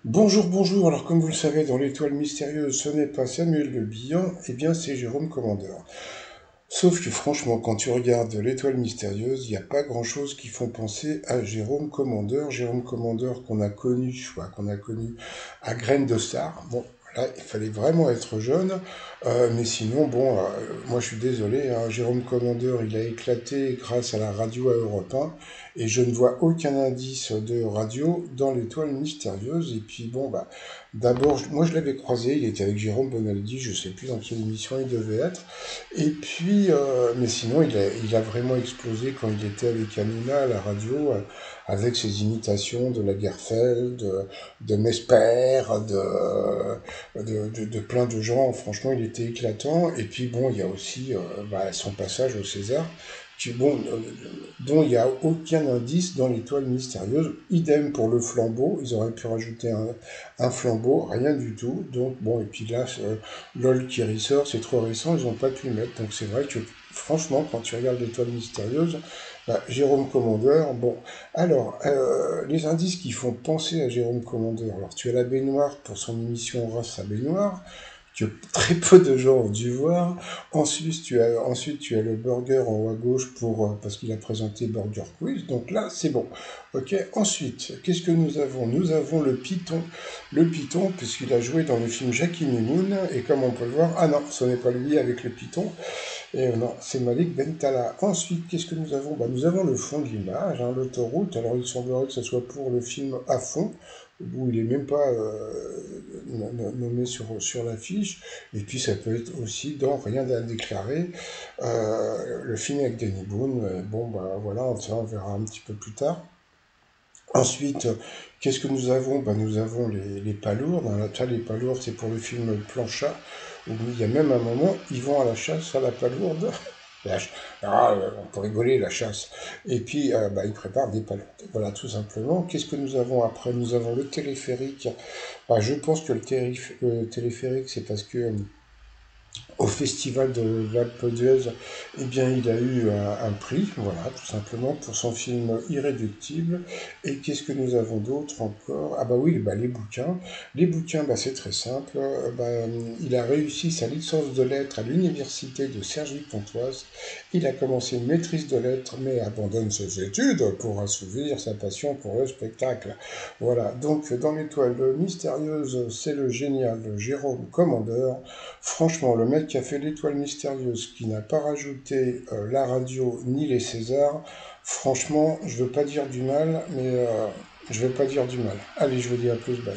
Bonjour, bonjour. Alors, comme vous le savez, dans l'étoile mystérieuse, ce n'est pas Samuel Le Bihan, eh bien, c'est Jérôme Commandeur. Sauf que, franchement, quand tu regardes l'étoile mystérieuse, il n'y a pas grand-chose qui font penser à Jérôme Commandeur. Jérôme Commandeur qu'on a connu, qu'on a connu à Graines de Star. Bon, là, il fallait vraiment être jeune. Mais sinon, bon, moi, je suis désolé, hein, Jérôme Commandeur, il a éclaté grâce à la radio à Europe 1. Et je ne vois aucun indice de radio dans l'étoile mystérieuse. Et puis bon, bah, d'abord, moi je l'avais croisé, il était avec Jérôme Bonaldi, je sais plus dans quelle émission il devait être. Et puis, mais sinon, il a vraiment explosé quand il était avec Hanouna à la radio, avec ses imitations de Lagerfeld, de Mesper, de plein de gens. Franchement, il était éclatant. Et puis bon, il y a aussi bah, son passage au César bon, dont il n'y a aucun indice dans l'étoile mystérieuse. Idem pour le flambeau, ils auraient pu rajouter un flambeau, rien du tout. Donc bon, et puis là, LOL qui ressort, c'est trop récent, ils n'ont pas pu le mettre. Donc c'est vrai que franchement, quand tu regardes l'étoile mystérieuse, bah, Jérôme Commandeur, bon, alors, les indices qui font penser à Jérôme Commandeur, alors tu as la baignoire pour son émission Race à baignoire, que très peu de gens ont dû voir. Ensuite, tu as le burger en haut à gauche parce qu'il a présenté Burger Quiz. Donc là, c'est bon. Ok. Ensuite, qu'est-ce que nous avons? Nous avons le Python. Le Python, puisqu'il a joué dans le film Jackie Mimoun. Et comme on peut le voir, ah non, ce n'est pas lui avec le Python. Et non, c'est Malik Bentala. Ensuite, qu'est-ce que nous avons? Bah, nous avons le fond de l'image, hein, l'autoroute. Alors, il semblerait que ce soit pour le film À fond, où il est même pas nommé sur l'affiche. Et puis, ça peut être aussi dans Rien à déclarer, le film avec Danny Boone. Bon, bah voilà, on verra un petit peu plus tard. Ensuite, qu'est-ce que nous avons? Bah, nous avons les palourdes. Dans la les palourdes, c'est pour le film Planchat, où il y a même un moment, ils vont à la chasse à la palourde. On peut rigoler, la chasse. Et puis, bah, ils préparent des palourdes. Voilà, tout simplement. Qu'est-ce que nous avons après? Nous avons le téléphérique. Bah, je pense que le téléphérique, c'est parce que au festival de l'Alpe d'Huez, eh bien, il a eu un prix, voilà, tout simplement, pour son film Irréductible. Et qu'est-ce que nous avons d'autre encore? Ah bah oui, bah, les bouquins. Les bouquins, bah, c'est très simple. Il a réussi sa licence de lettres à l'université de Cergy-Pontoise. Il a commencé une maîtrise de lettres, mais abandonne ses études pour assouvir sa passion pour le spectacle. Voilà, donc dans l'étoile mystérieuse, c'est le génial Jérôme Commandeur. Franchement, le mec qui a fait l'étoile mystérieuse, qui n'a pas rajouté la radio ni les Césars, franchement, je veux pas dire du mal, mais je veux pas dire du mal. Allez, je vous dis à plus, bye.